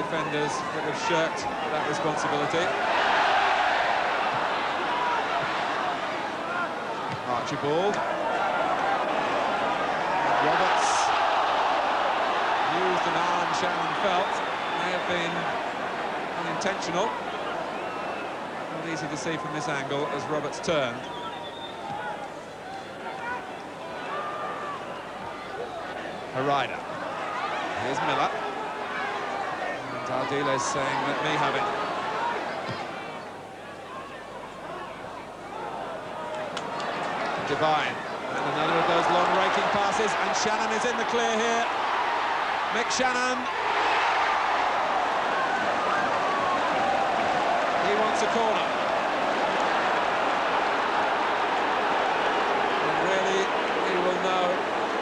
defenders that have shirked that responsibility. Archibald. Roberts used an arm Shannon felt may have been unintentional. Not easy to see from this angle as Roberts turned. Harida. Here's Miller. And Ardiles saying, let me have it. Devine. And another of those long raking passes, and Shannon is in the clear here. Mick Shannon. He wants a corner. And really, he will know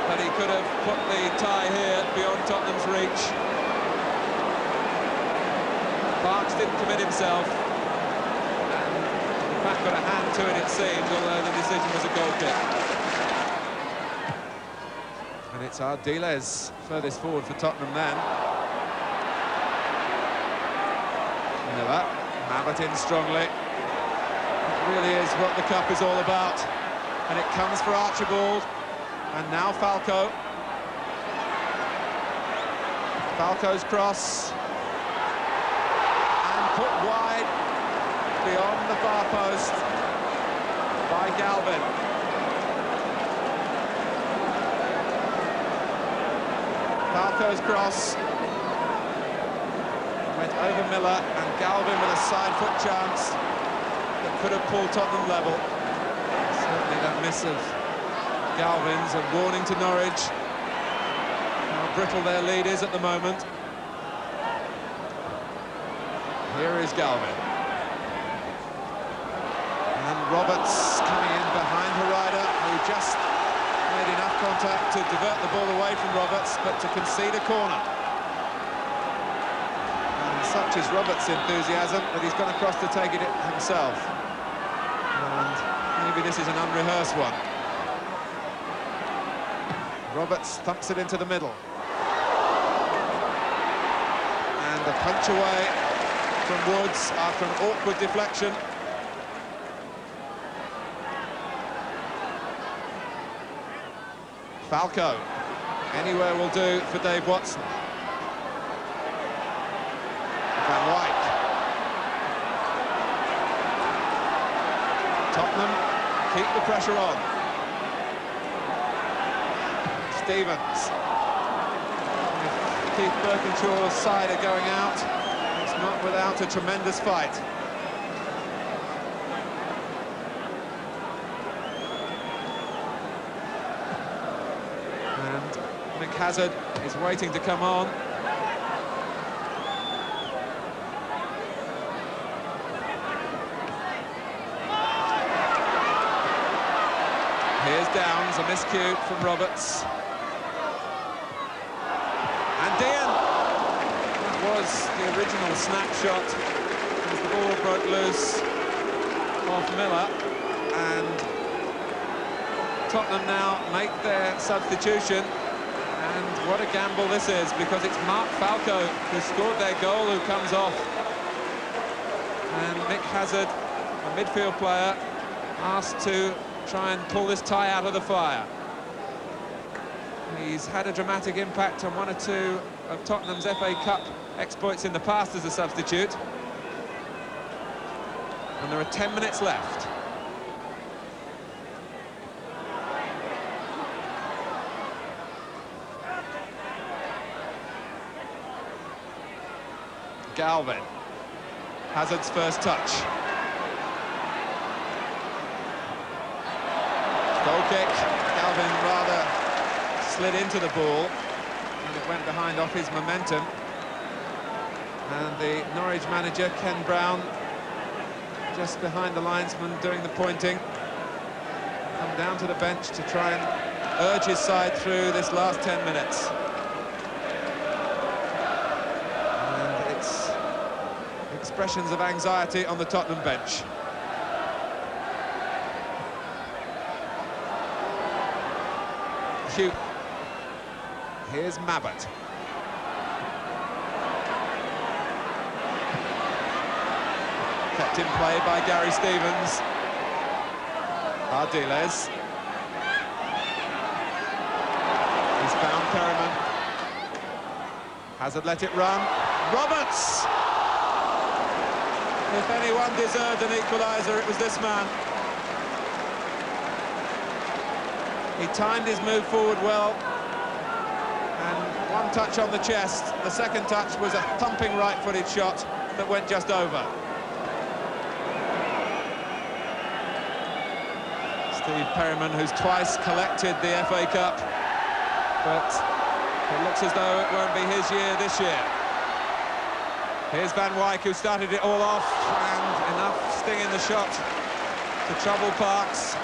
that he could have put the tie here beyond Tottenham's reach. Parks didn't commit himself. And the fact got a hand to it seems, although the decision was a goal kick. And it's Ardiles furthest forward for Tottenham then. Miller, Mabbutt in strongly. It really is what the cup is all about. And it comes for Archibald. And now Falco. Falco's cross. And put wide beyond the far post by Galvin. Falco's cross went over Miller, and Galvin with a side foot chance that could have pulled Tottenham level. Certainly that miss of Galvin's a warning to Norwich how brittle their lead is at the moment. Here is Galvin. And Roberts coming in behind Harida, who just made enough contact to divert the ball away from Roberts, but to concede a corner. And such is Roberts' enthusiasm that he's gone across to take it himself. And maybe this is an unrehearsed one. Roberts thumps it into the middle. And a punch away from Woods after an awkward deflection. Falco, anywhere will do for Dave Watson. Van Wyk. Tottenham keep the pressure on. Stevens. If Keith Birkinshaw's side are going out, it's not without a tremendous fight. Hazard is waiting to come on. Here's Downs, a miscue from Roberts. And Dean! That was the original snapshot as the ball broke loose off Miller. And Tottenham now make their substitution. And what a gamble this is, because it's Mark Falco who scored their goal who comes off. And Mick Hazard, a midfield player, asked to try and pull this tie out of the fire. He's had a dramatic impact on one or two of Tottenham's FA Cup exploits in the past as a substitute. And there are 10 minutes left. Galvin, Hazard's first touch. Goal kick. Galvin rather slid into the ball and it went behind off his momentum. And the Norwich manager, Ken Brown, just behind the linesman doing the pointing, come down to the bench to try and urge his side through this last 10 minutes. Expressions of anxiety on the Tottenham bench. Hugh. Here's Mabbutt. Kept in play by Gary Stevens. Ardiles. He's found Perryman. Hasn't let it run. Roberts! If anyone deserved an equaliser, it was this man. He timed his move forward well. And one touch on the chest. The second touch was a thumping right-footed shot that went just over. Steve Perryman, who's twice collected the FA Cup, but it looks as though it won't be his year this year. Here's Van Wyk, who started it all off, and enough sting in the shot to trouble Parks.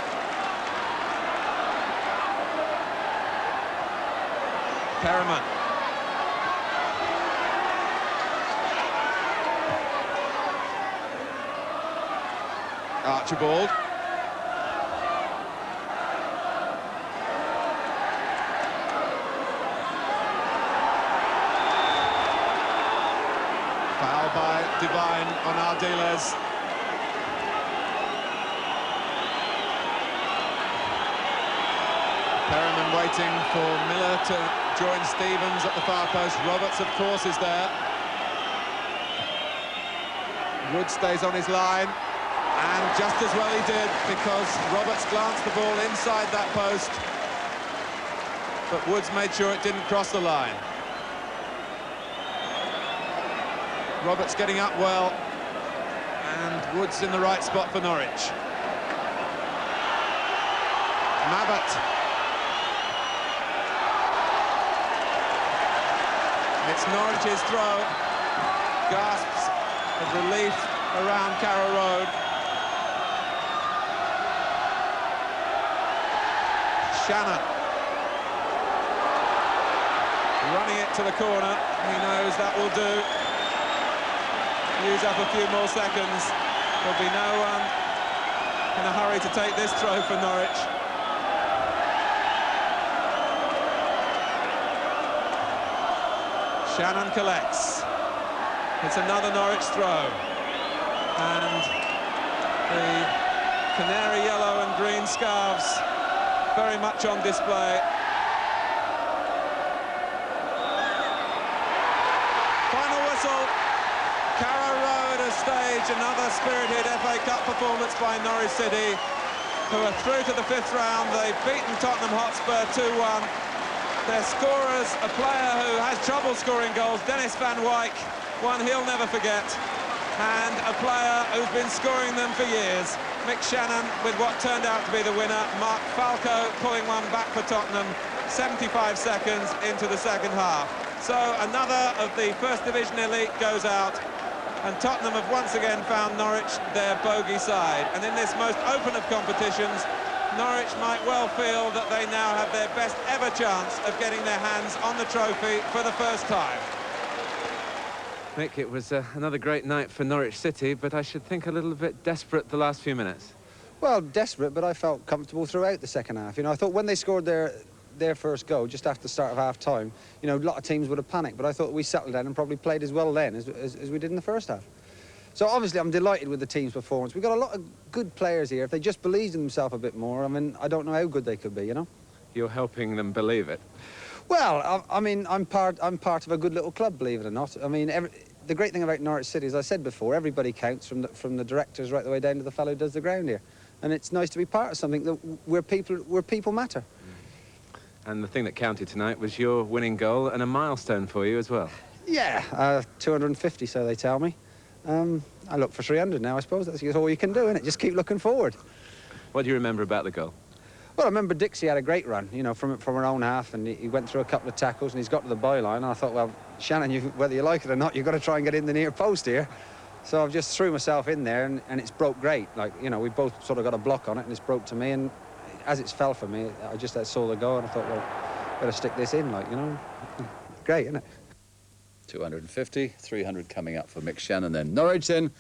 Perryman. Archibald. Foul by Devine on Ardiles. Perryman waiting for Miller to join Stevens at the far post. Roberts, of course, is there. Wood stays on his line, and just as well he did, because Roberts glanced the ball inside that post, but Woods made sure it didn't cross the line. Roberts getting up well, and Woods in the right spot for Norwich. Mabbott. It's Norwich's throw. Gasps of relief around Carrow Road. Shannon. Running it to the corner. He knows that will do. Use up a few more seconds. There'll be no one in a hurry to take this throw for Norwich. Shannon collects. It's another Norwich throw. And the canary yellow and green scarves very much on display. Final whistle. Carrow Road has staged another spirited FA Cup performance by Norwich City, who are through to the 5th round. They've beaten Tottenham Hotspur 2-1. Their scorers, a player who has trouble scoring goals, Dennis Van Wyk, one he'll never forget, and a player who's been scoring them for years, Mick Shannon, with what turned out to be the winner, Mark Falco pulling one back for Tottenham, 75 seconds into the second half. So another of the First Division elite goes out, and Tottenham have once again found Norwich their bogey side. And in this most open of competitions, Norwich might well feel that they now have their best ever chance of getting their hands on the trophy for the first time. Mick, it was another great night for Norwich City, but I should think a little bit desperate the last few minutes. Well, desperate, but I felt comfortable throughout the second half. You know, I thought when they scored their first goal, just after the start of half-time, you know, a lot of teams would have panicked, but I thought we settled down and probably played as well then as we did in the first half. So obviously I'm delighted with the team's performance. We've got a lot of good players here. If they just believed in themselves a bit more, I mean, I don't know how good they could be, you know? You're helping them believe it. Well, I mean, I'm part of a good little club, believe it or not. I mean, the great thing about Norwich City, as I said before, everybody counts, from the directors right the way down to the fellow who does the ground here. And it's nice to be part of something that where people matter. And the thing that counted tonight was your winning goal, and a milestone for you as well. Yeah, 250, so they tell me. I look for 300 now, I suppose. That's all you can do, isn't it? Just keep looking forward. What do you remember about the goal? Well, I remember Dixie had a great run, you know, from our own half, and he went through a couple of tackles, and he's got to the byline, and I thought, well, Shannon, whether you like it or not, you've got to try and get in the near post here. So I've just threw myself in there, and it's broke great. Like, you know, we both sort of got a block on it, and it's broke to me, and as it's fell for me, I just saw the goal, and I thought, well, better stick this in, like, you know. Great, isn't it? 250, 300 coming up for Mick Shannon then. Norwich then